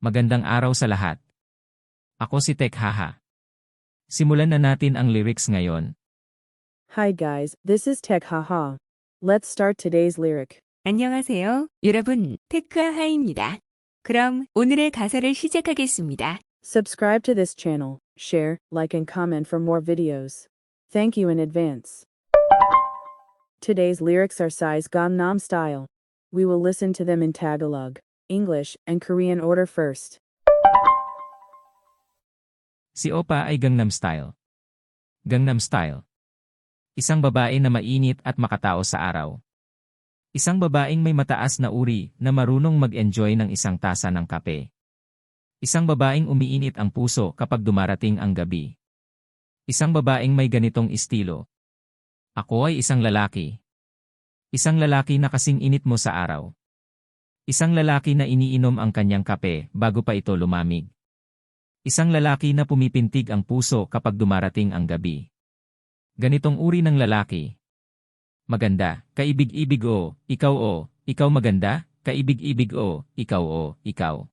Magandang araw sa lahat. Ako si Tek Haha. Simulan na natin ang lyrics ngayon. Hi guys, this is Tech Haha. Let's start today's lyric. 안녕하세요. 여러분, 테크하하입니다. 그럼 오늘의 가사를 시작하겠습니다. Subscribe to this channel, share, like and comment for more videos. Thank you in advance. Today's lyrics are size Gangnam Style. We will listen to them in Tagalog, English, and Korean order first. Si Oppa ay Gangnam Style. Gangnam Style. Isang babae na mainit at makatao sa araw. Isang babaeng may mataas na uri na marunong mag-enjoy ng isang tasa ng kape. Isang babaeng umiinit ang puso kapag dumarating ang gabi. Isang babaeng may ganitong estilo. Ako ay isang lalaki. Isang lalaki na kasing init mo sa araw. Isang lalaki na iniinom ang kanyang kape bago pa ito lumamig. Isang lalaki na pumipintig ang puso kapag dumarating ang gabi. Ganitong uri ng lalaki. Maganda, kaibig-ibig o, ikaw maganda, kaibig-ibig o, ikaw.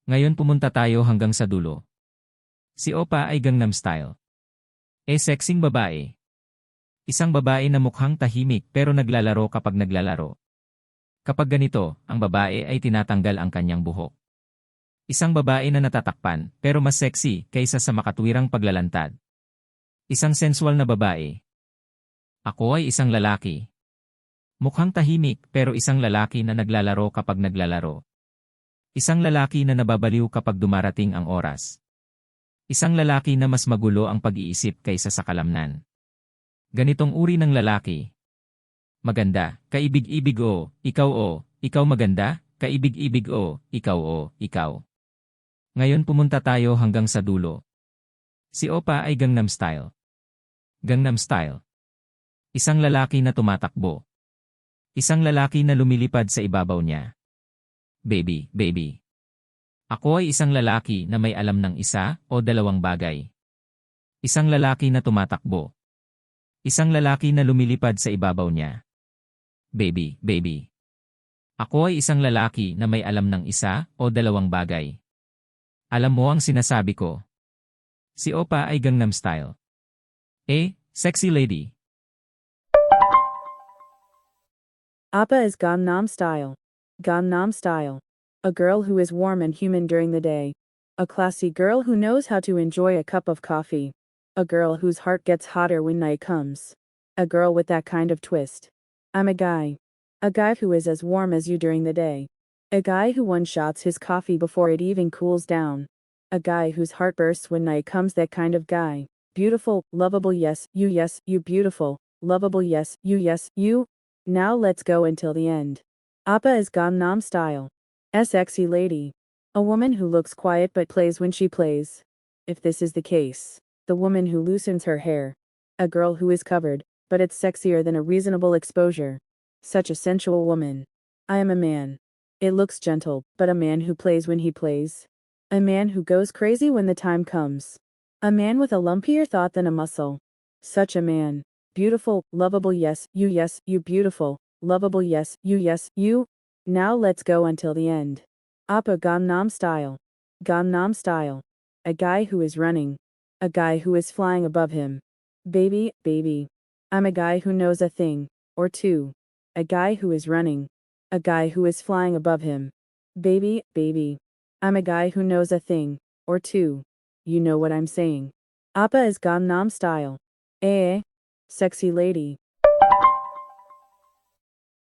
Ngayon pumunta tayo hanggang sa dulo. Si Oppa ay Gangnam Style. Sexing babae. Isang babae na mukhang tahimik pero naglalaro kapag naglalaro. Kapag ganito, ang babae ay tinatanggal ang kanyang buhok. Isang babae na natatakpan pero mas sexy kaysa sa makatwirang paglalantad. Isang sensual na babae. Ako ay isang lalaki. Mukhang tahimik pero isang lalaki na naglalaro kapag naglalaro. Isang lalaki na nababaliw kapag dumarating ang oras. Isang lalaki na mas magulo ang pag-iisip kaysa sa kalamnan. Ganitong uri ng lalaki. Maganda, kaibig-ibig o, ikaw maganda, kaibig-ibig o, ikaw. Ngayon pumunta tayo hanggang sa dulo. Si Oppa ay Gangnam Style. Gangnam Style. Isang lalaki na tumatakbo. Isang lalaki na lumilipad sa ibabaw niya. Baby. Ako ay isang lalaki na may alam ng isa o dalawang bagay. Isang lalaki na tumatakbo. Isang lalaki na lumilipad sa ibabaw niya. Baby. Ako ay isang lalaki na may alam ng isa o dalawang bagay. Alam mo ang sinasabi ko. Si Oppa ay Gangnam Style. Sexy lady. Oppa is Gangnam Style. Gangnam Style. A girl who is warm and human during the day. A classy girl who knows how to enjoy a cup of coffee. A girl whose heart gets hotter when night comes. A girl with that kind of twist. I'm a guy. A guy who is as warm as you during the day. A guy who one-shots his coffee before it even cools down. A guy whose heart bursts when night comes, that kind of guy. Beautiful, lovable, yes, you beautiful, lovable, yes, you. Now let's go until the end. Oppa is Gangnam Style. A sexy lady. A woman who looks quiet but plays when she plays. If this is the case. The woman who loosens her hair. A girl who is covered, but it's sexier than a reasonable exposure. Such a sensual woman. I am a man. It looks gentle, but a man who plays when he plays. A man who goes crazy when the time comes. A man with a lumpier thought than a muscle. Such a man. Beautiful, lovable, yes, you beautiful, lovable, yes, you. Now let's go until the end. Oppa Gangnam Style. Gangnam Style. A guy who is running. A guy who is flying above him. Baby. I'm a guy who knows a thing, or two. A guy who is running. A guy who is flying above him. Baby. I'm a guy who knows a thing, or two. You know what I'm saying. Oppa is Gangnam Style. Sexy lady.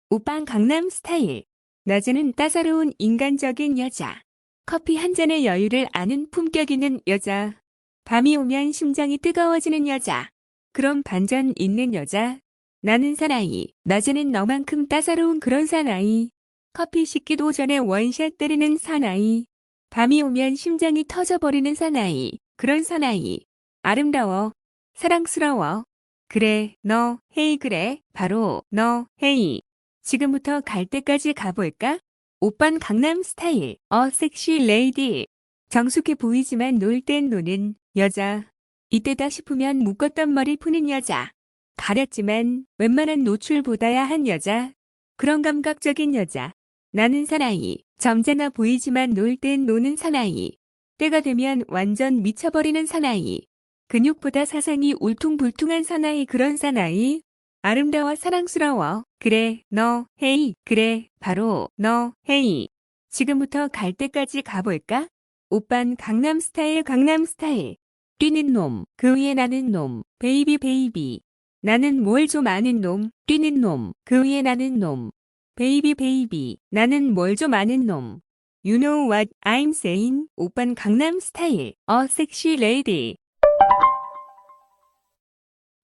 오빤 강남 스타일. 낮에는 따사로운 인간적인 여자. 커피 한 잔의 여유를 아는 품격 있는 여자. 밤이 오면 심장이 뜨거워지는 여자. 그런 반전 있는 여자. 나는 사나이. 낮에는 너만큼 따사로운 그런 사나이. 커피 식기도 전에 원샷 때리는 사나이. 밤이 오면 심장이 터져버리는 사나이. 그런 사나이. 아름다워. 사랑스러워. 그래, 너, 헤이 그래, 바로 너, 헤이. 지금부터 갈 때까지 가볼까? 오빤 강남 스타일, 섹시 레이디. 정숙해 보이지만 놀 땐 노는 여자. 이때다 싶으면 묶었던 머리 푸는 여자. 가렸지만 웬만한 노출보다야 한 여자. 그런 감각적인 여자. 나는 사나이. 점잖아 보이지만 놀 땐 노는 사나이. 때가 되면 완전 미쳐버리는 사나이. 근육보다 사상이 울퉁불퉁한 사나이 그런 사나이. 아름다워 사랑스러워. 그래, 너, 헤이. 그래, 바로, 너, 헤이. 지금부터 갈 때까지 가볼까? 오빤 강남스타일 강남스타일. 뛰는 놈, 그 위에 나는 놈, 베이비 베이비. 나는 뭘 좀 아는 놈, 뛰는 놈, 그 위에 나는 놈. 베이비 베이비. 나는 뭘 좀 아는 놈. You know what I'm saying? 오빤 강남스타일. A sexy lady.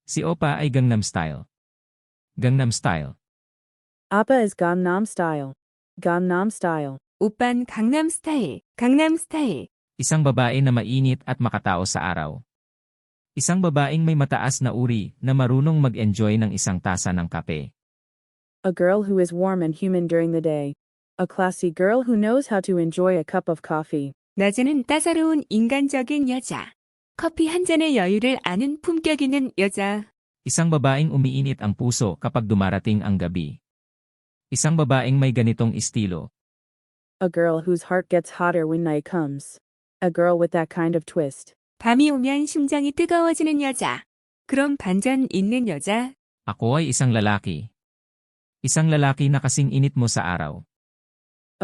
Si Oppa ay Gangnam Style. Gangnam Style. Appa is Gangnam Style. Gangnam Style. 오빤 강남스타일. 강남스타일. Isang babae na mainit at makatao sa araw. Isang babaeng may mataas na uri na marunong mag-enjoy ng isang tasa ng kape. A girl who is warm and human during the day. A classy girl who knows how to enjoy a cup of coffee. 낮에는 따사로운 인간적인 여자. 커피 한 잔의 여유를 아는 품격 있는 여자. Isang babaeng umiinit ang puso kapag dumarating ang gabi. Isang babaeng may ganitong estilo. A girl whose heart gets hotter when night comes. A girl with that kind of twist. 밤이 오면 심장이 뜨거워지는 여자. 그럼 반전 있는 여자. Ako ay isang lalaki. Isang lalaki na kasing init mo sa araw.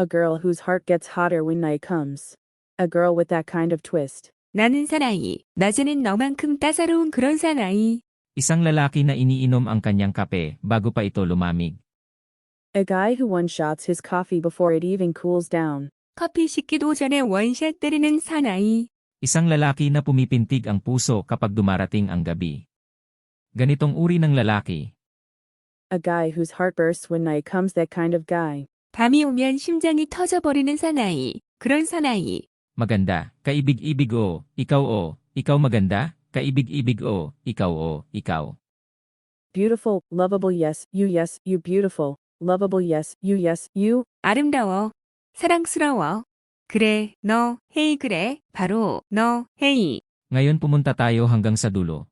A girl whose heart gets hotter when night comes. A girl with that kind of twist. 나는 사나이. 낮에는 너만큼 따사로운 그런 사나이. Isang lalaki na iniinom ang kanyang kape bago pa ito lumamig. A guy who one-shots his coffee before it even cools down. 커피 식기도 전에 원샷 때리는 사나이. Isang lalaki na pumipintig ang puso kapag dumarating ang gabi. Ganitong uri ng lalaki. A guy whose heart bursts when night comes. That kind of guy. 밤이 오면 심장이 터져버리는 사나이. 그런 사나이. Maganda, kaibig-ibig o, ikaw maganda, kaibig-ibig o, ikaw. Beautiful, lovable, yes, you beautiful. Lovable, yes, you. 아름다워. 사랑스러워. 그래, 너, 헤이 그래, 바로, 너, 헤이. Ngayon pumunta tayo hanggang sa dulo.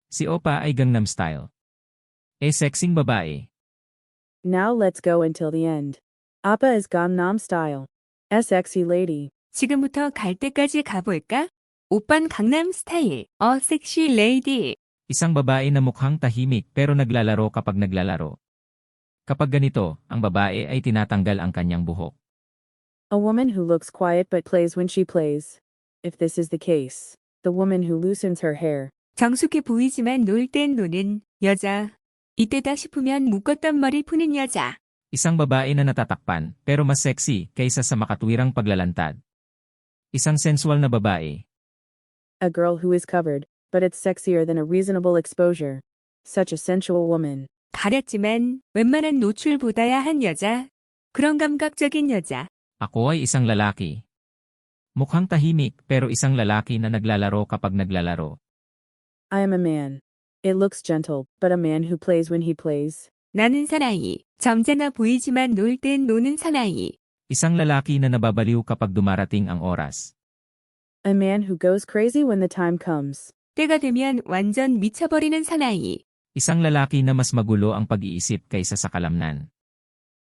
Si Oppa ay Gangnam Style. Sexing babae. Now let's go until the end. Appa is Gangnam Style. A sexy lady. 지금부터 갈 때까지 가볼까? 오빤 강남 스타일. A sexy lady. Isang babae na mukhang tahimik pero naglalaro kapag naglalaro. Kapag ganito, ang babae ay tinatanggal ang kanyang buhok. A woman who looks quiet but plays when she plays. If this is the case, the woman who loosens her hair. 정숙해 보이지만 놀 땐 노는 여자. 이때다 싶으면 묶었던 머리 푸는 여자. Isang babae na natatakpan pero mas sexy kaysa sa makatwirang paglalantad. Isang sensual na babae. A girl who is covered, but it's sexier than a reasonable exposure. Such a sensual woman. 가렸지만 웬만한 노출보다야 한 여자. 그런 감각적인 여자. Ako ay isang lalaki. Mukhang tahimik pero isang lalaki na naglalaro kapag naglalaro. I am a man. It looks gentle, but a man who plays when he plays. 나는 사나이. 점잖아 보이지만 놀 땐 노는 사나이. Isang lalaki na nababaliw kapag dumarating ang oras. A man who goes crazy when the time comes. 때가 되면 완전 미쳐버리는 사나이. Isang lalaki na mas magulo ang pag-iisip kaysa sa kalamnan.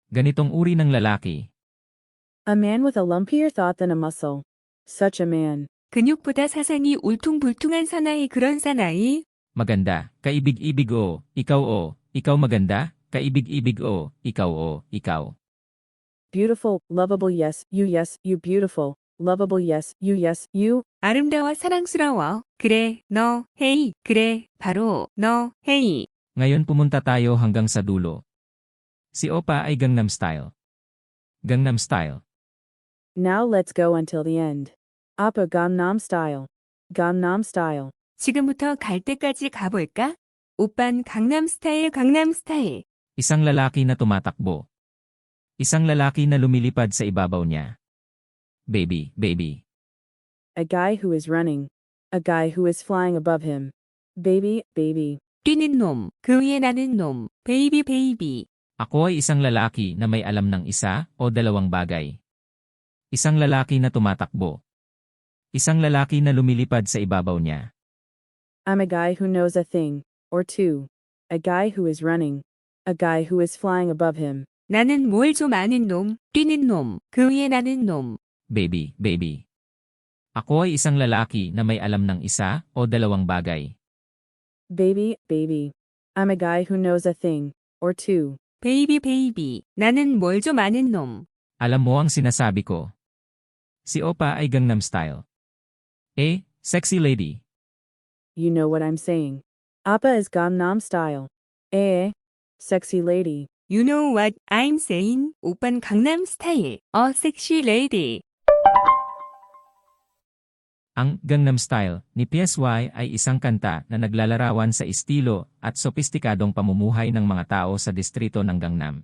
Ganitong uri ng lalaki. A man with a lumpier thought than a muscle. Such a man. 근육보다 사상이 울퉁불퉁한 사나이 그런 사나이. Maganda, kaibig-ibig o, ikaw maganda, kaibig-ibig o, ikaw. Beautiful, lovable, yes, you beautiful. Lovable, yes, you. 아름다워 사랑스러워. 그래, 너, 헤이. 그래, 바로, 너, 헤이. Ngayon pumunta tayo hanggang sa dulo. Si Oppa ay Gangnam Style. Gangnam Style. Now let's go until the end. Appa Gangnam Style. Gangnam Style. 지금부터 갈 때까지 가볼까? 오빤 강남 스타일 강남 스타일. Isang lalaki na tumatakbo. Isang lalaki na lumilipad sa ibabaw niya. Baby. A guy who is running. A guy who is flying above him. Baby. 뛰는 놈, 그 위에 나는 놈, 베이비 베이비. Ako ay isang lalaki na may alam ng isa o dalawang bagay. Isang lalaki na tumatakbo. Isang lalaki na lumilipad sa ibabaw niya. I'm a guy who knows a thing, or two. A guy who is running. A guy who is flying above him. 나는 뭘 좀 아는 놈, 뛰는 놈, 그 위에 나는 놈. Baby, baby. Ako ay isang lalaki na may alam ng isa o dalawang bagay. Baby, baby. I'm a guy who knows a thing, or two. 베이비 베이비. 나는 뭘 좀 아는 놈. Alam mo ang sinasabi ko. Si Opa ay Gangnam Style. Sexy lady. You know what I'm saying. Appa is Gangnam Style. Sexy lady. You know what I'm saying? 오빤 강남 스타일. Sexy lady. Ang Gangnam Style ni PSY ay isang kanta na naglalarawan sa estilo at sopistikadong pamumuhay ng mga tao sa distrito ng Gangnam.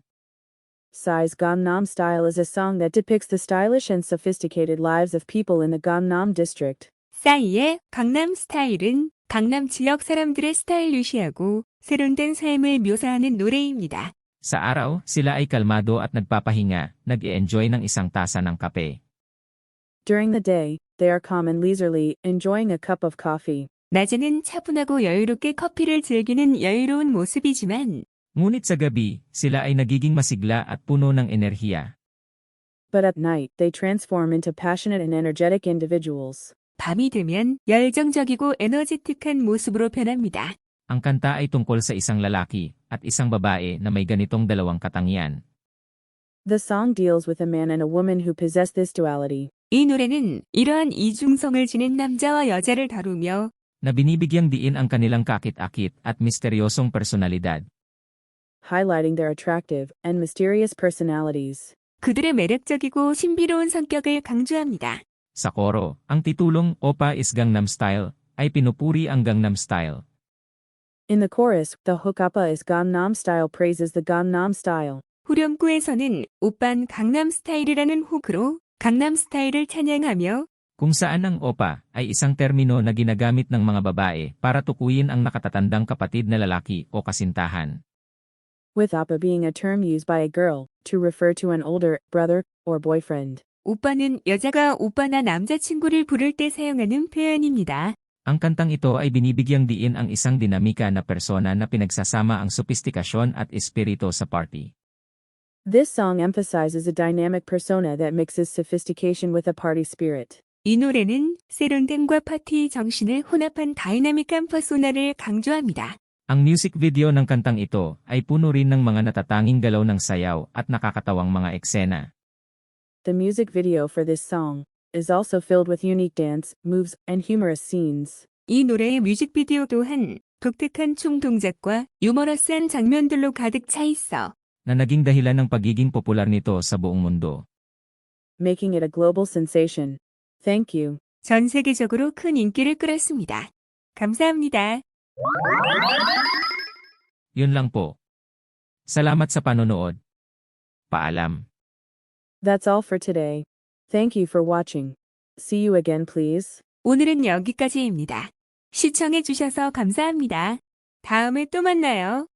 Psy's Gangnam Style is a song that depicts the stylish and sophisticated lives of people in the Gangnam district. 싸이의 강남 스타일은 강남 지역 사람들의 스타일리시하고 세련된 삶을 묘사하는 노래입니다. Sa araw, sila ay kalmado at nagpapahinga, nag-e-enjoy ng isang tasa ng kape. During the day, they are calm and leisurely, enjoying a cup of coffee. 낮에는 차분하고 여유롭게 커피를 즐기는 여유로운 모습이지만 Ngunit sa gabi, sila ay nagiging masigla at puno ng enerhiya. But at night, they transform into passionate and energetic individuals. 밤이 되면 열정적이고 에너지틱한 모습으로 변합니다. Ang kanta ay tungkol sa isang lalaki at isang babae na may ganitong dalawang katangian. The song deals with a man and a woman who possess this duality. 이 노래는 이러한 이중성을 지닌 남자와 여자를 다루며 Na binibigyang diin ang kanilang kakit-akit at misteryosong personalidad. Highlighting their attractive and mysterious personalities. 그들의 매력적이고 신비로운 성격을 강조합니다. Sa koro, ang titulong Opa is Gangnam Style ay pinupuri ang Gangnam Style. In the chorus, the hook Appa is Gangnam Style praises the Gangnam Style. 후렴구에서는 오빤 강남 스타일이라는 훅으로 강남 스타일을 찬양하며 Kung saan ang Opa ay isang termino na ginagamit ng mga babae para tukuyin ang nakatatandang kapatid na lalaki o kasintahan. With Appa being a term used by a girl to refer to an older brother or boyfriend. 오빠는 여자가 오빠나 남자친구를 부를 때 사용하는 표현입니다. Ang kantang ito ay binibigyang diin ang isang dinamika na persona na pinagsasama ang sopistikasyon at espiritu sa party. This song emphasizes a dynamic persona that mixes sophistication with a party spirit. 이 노래는 세련됨과 파티 정신을 혼합한 다이나믹한 퍼소나를 강조합니다. Ang music video ng kantang ito ay puno rin ng mga natatanging galaw ng sayaw at nakakatawang mga eksena. The music video for this song is also filled with unique dance, moves, and humorous scenes. 이 노래의 뮤직비디오 또한 독특한 춤 동작과 유머러스한 장면들로 가득 차 있어 Na naging dahilan ng pagiging popular nito sa buong mundo. Making it a global sensation. Thank you. 전 세계적으로 큰 인기를 끌었습니다. 감사합니다. Yun lang po. Salamat sa panonood. Paalam. That's all for today. Thank you for watching. See you again, please. 오늘은 여기까지입니다. 시청해주셔서 감사합니다. 다음에 또 만나요.